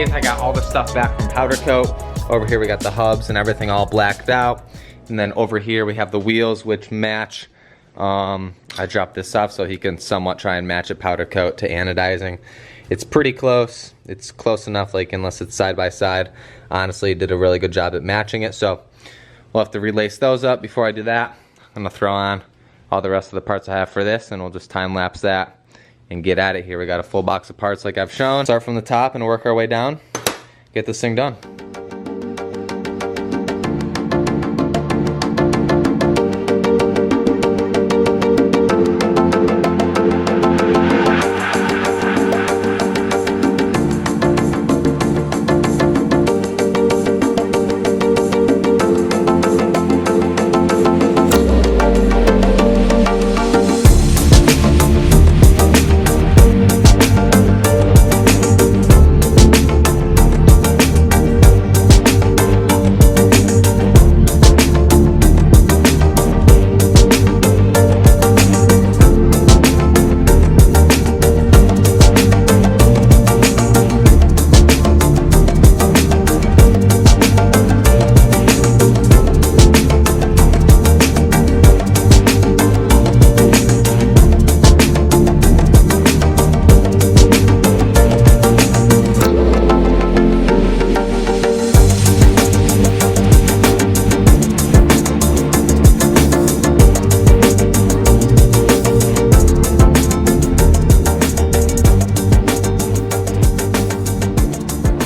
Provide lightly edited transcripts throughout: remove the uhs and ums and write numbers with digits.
days. I got all the stuff back from powder coat. Over here we got the hubs and everything all blacked out. And then over here we have the wheels which match. I dropped this off so he can somewhat try and match a powder coat to anodizing. It's pretty close. It's close enough, like unless it's side by side. Honestly, did a really good job at matching it. So we'll have to relace those up. Before I do that, I'm gonna throw on all the rest of the parts I have for this, and we'll just time lapse that and get at it here. We got a full box of parts like I've shown. Start from the top and work our way down. Get this thing done.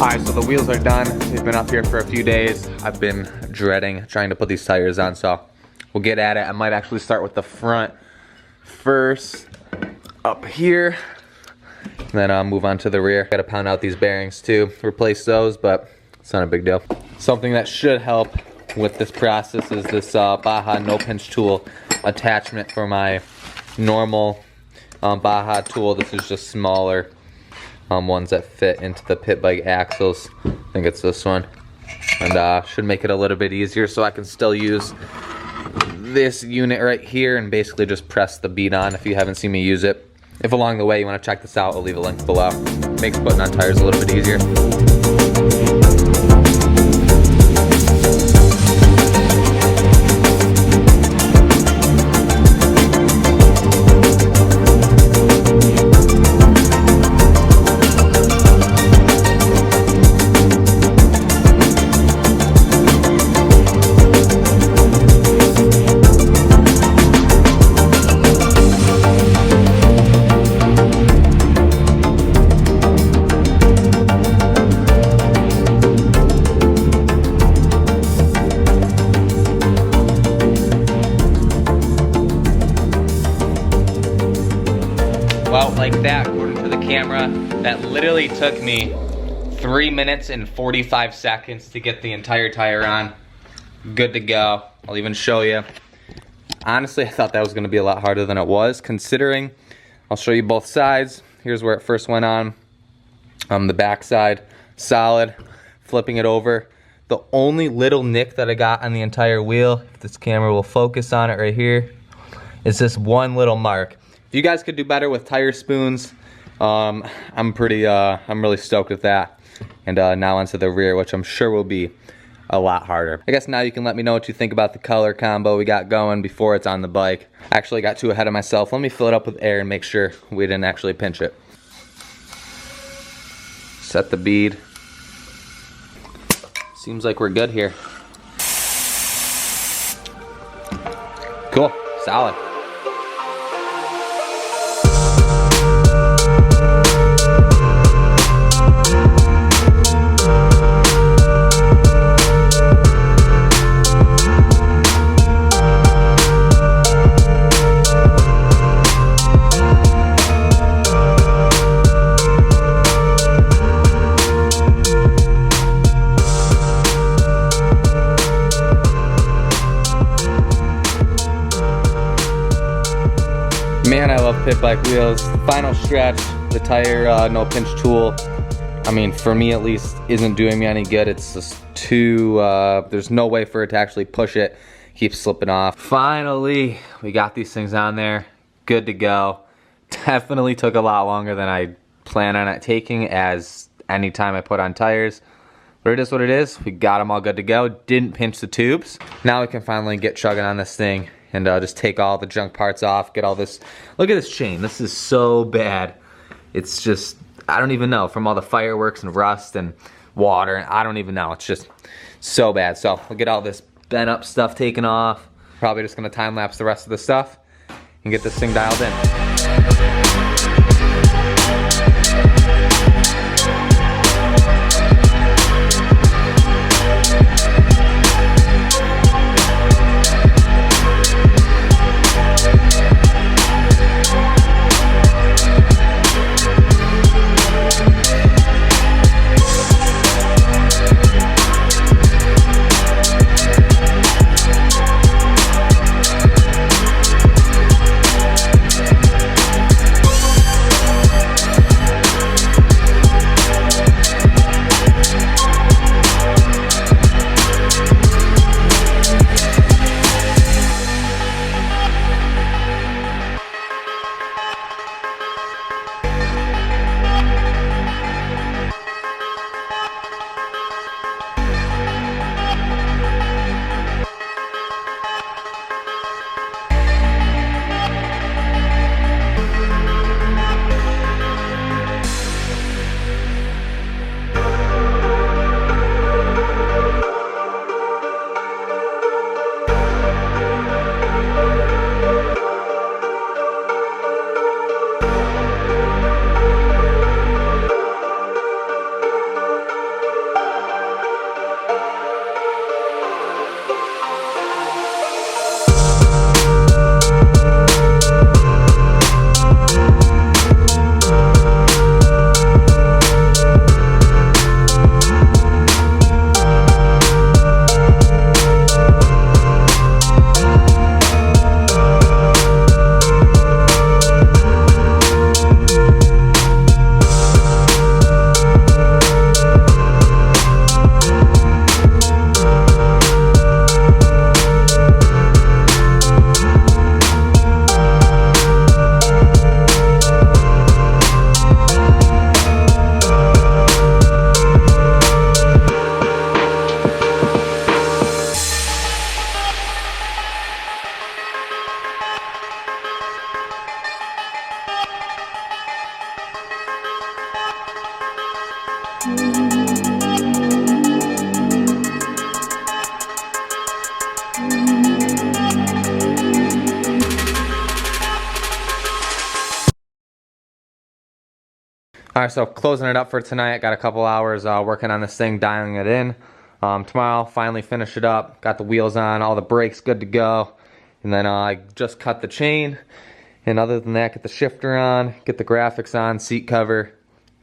Alright, so the wheels are done. They've been up here for a few days. I've been dreading trying to put these tires on, so we'll get at it. I might actually start with the front first, up here, and then I'll move on to the rear. Gotta pound out these bearings too, replace those, but it's not a big deal. Something that should help with this process is this Baja no pinch tool attachment for my normal Baja tool. This is just smaller ones that fit into the pit bike axles. I think it's this one, and should make it a little bit easier so I can still use this unit right here and basically just press the bead on if you haven't seen me use it. If along the way you want to check this out, I'll leave a link below. Makes putting on tires a little bit easier. Well, like that, according to the camera, that literally took me 3 minutes and 45 seconds to get the entire tire on. Good to go. I'll even show you. Honestly, I thought that was gonna be a lot harder than it was, considering, I'll show you both sides. Here's where it first went on. The back side, solid. Flipping it over. The only little nick that I got on the entire wheel, if this camera will focus on it right here, is this one little mark. If you guys could do better with tire spoons, I'm really stoked with that. And now onto the rear, which I'm sure will be a lot harder. I guess now you can let me know what you think about the color combo we got going before it's on the bike. I actually got too ahead of myself. Let me fill it up with air and make sure we didn't actually pinch it. Set the bead. Seems like we're good here. Cool, solid. Man, I love pit bike wheels. Final stretch, the tire no pinch tool, I mean, for me at least, isn't doing me any good. It's just too, there's no way for it to actually push it. Keeps slipping off. Finally, we got these things on there. Good to go. Definitely took a lot longer than I planned on it taking, as anytime I put on tires. But it is what it is. We got them all good to go. Didn't pinch the tubes. Now we can finally get chugging on this thing and just take all the junk parts off, get all this. Look at this chain. This is so bad. It's just, I don't even know, from all the fireworks and rust and water, and I don't even know. It's just so bad. So we'll get all this bent up stuff taken off. Probably just gonna time lapse the rest of the stuff and get this thing dialed in. All right, so closing it up for tonight. Got a couple hours working on this thing, dialing it in. Tomorrow, finally finish it up. Got the wheels on, all the brakes good to go. And then I just cut the chain. And other than that, get the shifter on, get the graphics on, seat cover.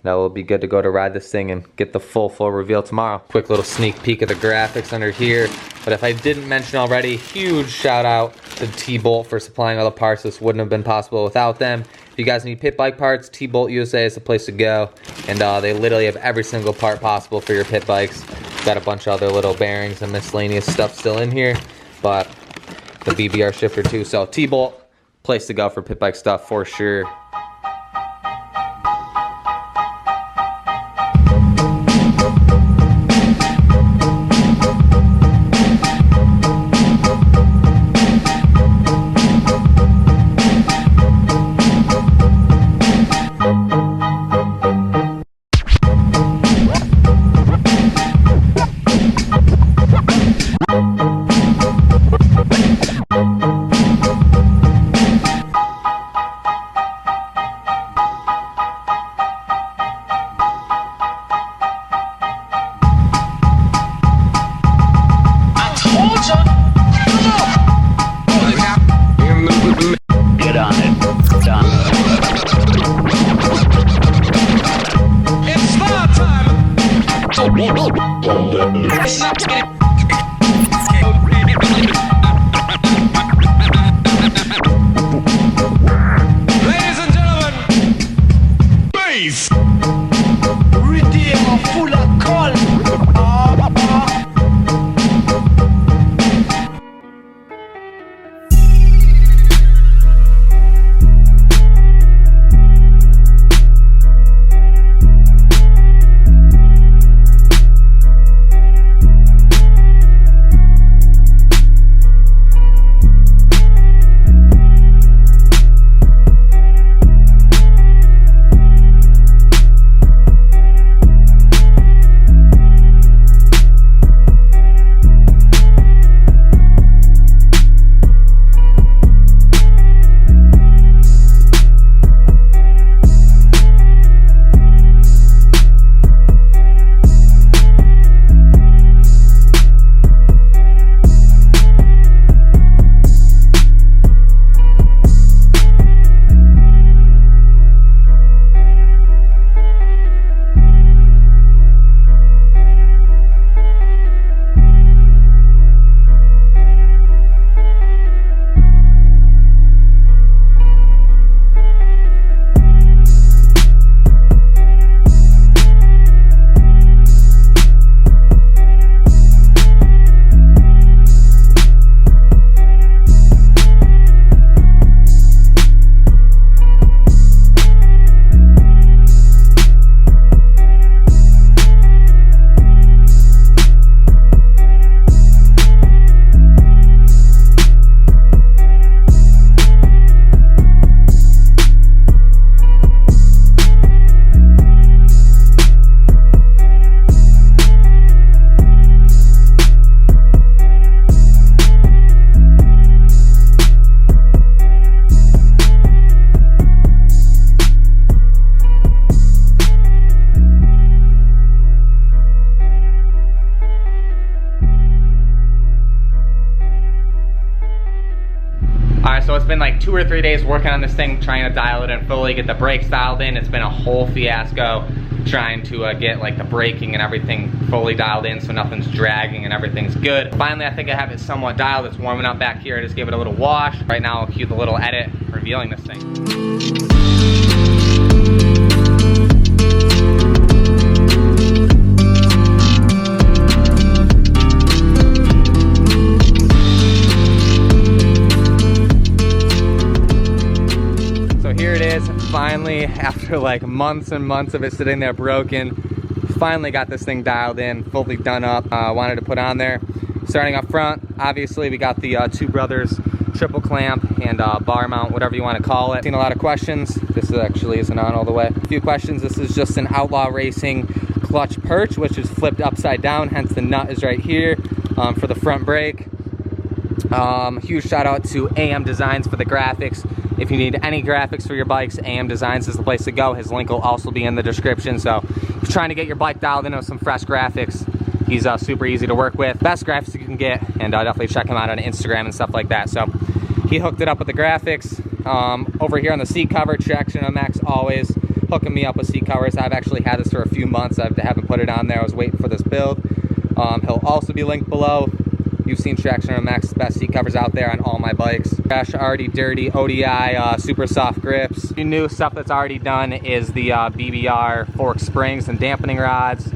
That will be good to go to ride this thing and get the full reveal tomorrow. Quick little sneak peek of the graphics under here. But if I didn't mention already, huge shout out to T-Bolt for supplying all the parts. This wouldn't have been possible without them. If you guys need pit bike parts, T-Bolt USA is the place to go. And they literally have every single part possible for your pit bikes. Got a bunch of other little bearings and miscellaneous stuff still in here. But the BBR shifter too. So T-Bolt, place to go for pit bike stuff for sure. Alright, so it's been like 2 or 3 days working on this thing, trying to dial it in fully, get the brakes dialed in. It's been a whole fiasco trying to get like the braking and everything fully dialed in so nothing's dragging and everything's good. Finally, I think I have it somewhat dialed. It's warming up back here. I just gave it a little wash. Right now, I'll cue the little edit revealing this thing. Finally, after like months and months of it sitting there broken, finally got this thing dialed in, fully done up. Wanted to put on there. Starting up front, obviously we got the Two Brothers triple clamp and bar mount, whatever you want to call it. Seen a lot of questions. This actually isn't on all the way. A few questions. This is just an Outlaw Racing clutch perch, which is flipped upside down, hence the nut is right here for the front brake. Huge shout out to AMDESIGNS for the graphics. If you need any graphics for your bikes, AMDESIGNS is the place to go. His link will also be in the description. So if you're trying to get your bike dialed in with some fresh graphics, he's super easy to work with. Best graphics you can get, and definitely check him out on Instagram and stuff like that. So he hooked it up with the graphics. Over here on the seat cover, Traction MX always hooking me up with seat covers. I've actually had this for a few months. I haven't put it on there. I was waiting for this build. He'll also be linked below. You've seen Traction MX, best seat covers out there on all my bikes. Crash Already Dirty ODI super soft grips. The new stuff that's already done is the BBR fork springs and dampening rods,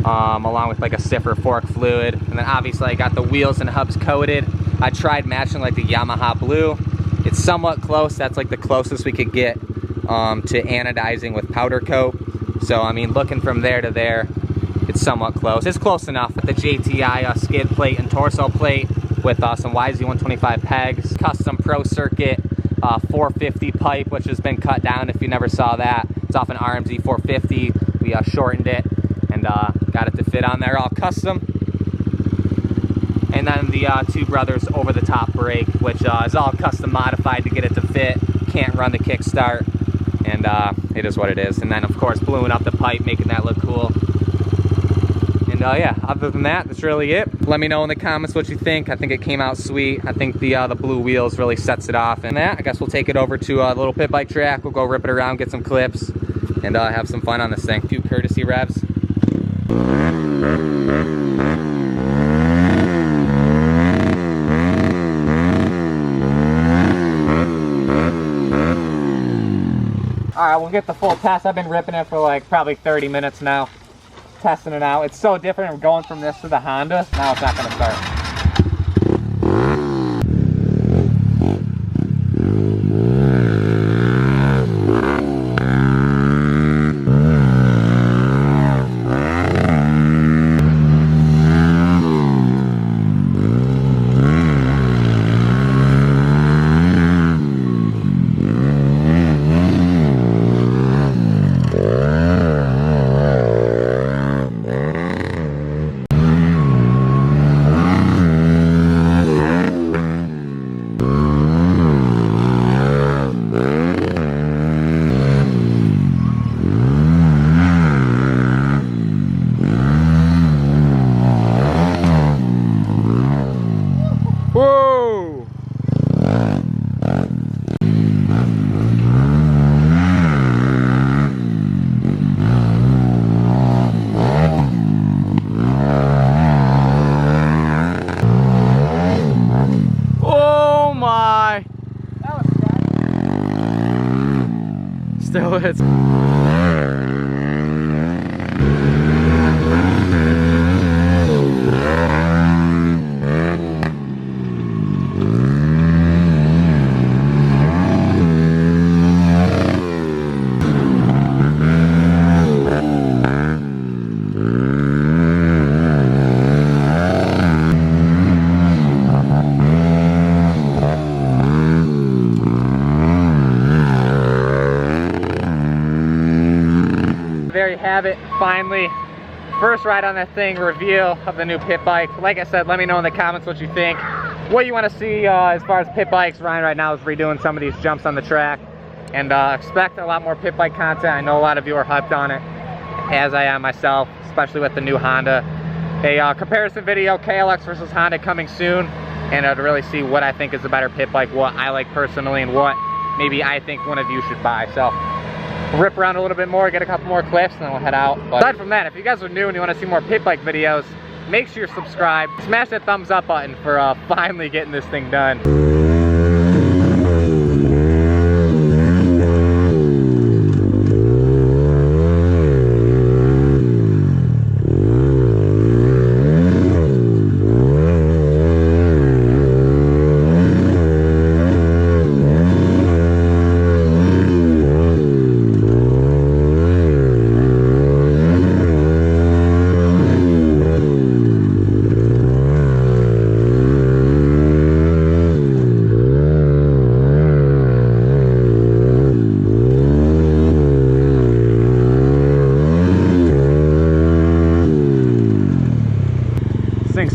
along with like a stiffer fork fluid. And then obviously I got the wheels and hubs coated. I tried matching like the Yamaha blue. It's somewhat close. That's like the closest we could get to anodizing with powder coat. So I mean, looking from there to there, it's somewhat close. It's close enough. With the JTI skid plate and torso plate with some YZ125 pegs. Custom Pro Circuit 450 pipe, which has been cut down if you never saw that. It's off an RMZ 450. We shortened it and got it to fit on there, all custom. And then the Two Brothers over the top brake, which is all custom modified to get it to fit. Can't run the kickstart, and it is what it is. And then of course bluing up the pipe, making that look cool. Yeah, other than that, that's really it. Let me know in the comments what you think. I think it came out sweet. I think the blue wheels really sets it off. And that, I guess we'll take it over to the little pit bike track. We'll go rip it around, get some clips, and have some fun on this thing. A few courtesy revs. Alright, we'll get the full test. I've been ripping it for like probably 30 minutes now. Testing it out. It's so different going from this to the Honda. Now it's not going to start. Still it's there you have it. Finally, first ride on that thing, reveal of the new pit bike. Like I said, let me know in the comments what you think, what you want to see as far as pit bikes. Ryan right now is redoing some of these jumps on the track, and expect a lot more pit bike content. I know a lot of you are hyped on it, as I am myself, especially with the new Honda. A comparison video, KLX versus Honda, coming soon. and to really see what I think is a better pit bike, what I like personally, and what maybe I think one of you should buy. So we'll rip around a little bit more, get a couple more clips, and then we'll head out. But aside from that, if you guys are new and you want to see more pit bike videos, make sure you're subscribed. Smash that thumbs up button for finally getting this thing done.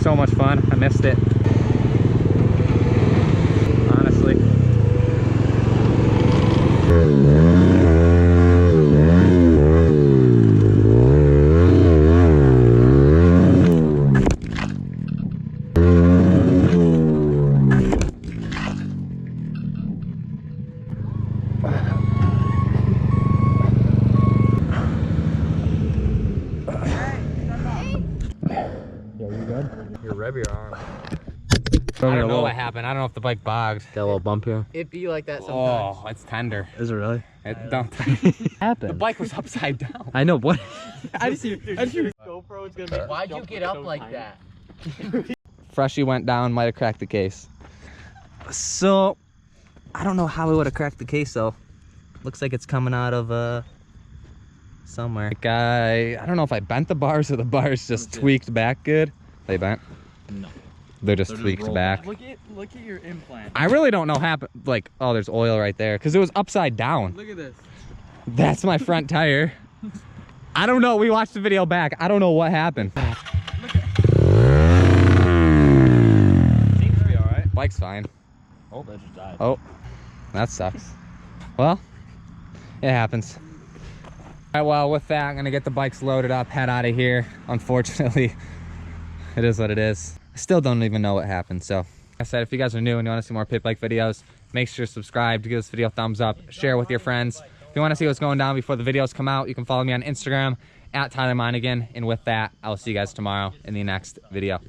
So much fun. I missed it, honestly. You rub your arm. I don't know what happened. I don't know if the bike bogged. Got a little bump here. It be like that sometimes. Oh, it's tender. Is it really? It don't. Happened. The bike was upside down. I know what. I just GoPro is gonna be. Why'd you get up like that? Freshie went down, might have cracked the case. So, I don't know how we would have cracked the case though. Looks like it's coming out of somewhere. Like I don't know if I bent the bars or the bars just tweaked back good. They bent? No. They're just tweaked back. Look at your implant. I really don't know happen. Like, oh, there's oil right there because it was upside down. Look at this. That's my front tire. I don't know. We watched the video back. I don't know what happened. Seems to be all right. Bike's fine. Oh, that just died. Oh, that sucks. Well, it happens. All right, well, with that, I'm gonna get the bikes loaded up, head out of here. Unfortunately, it is what it is. I still don't even know what happened. So, like I said, if you guys are new and you want to see more pit bike videos, make sure to subscribe, to give this video a thumbs up, share with your friends. If you want to see what's going down before the videos come out, you can follow me on Instagram @Tyler Monagan. And with that, I'll see you guys tomorrow in the next video.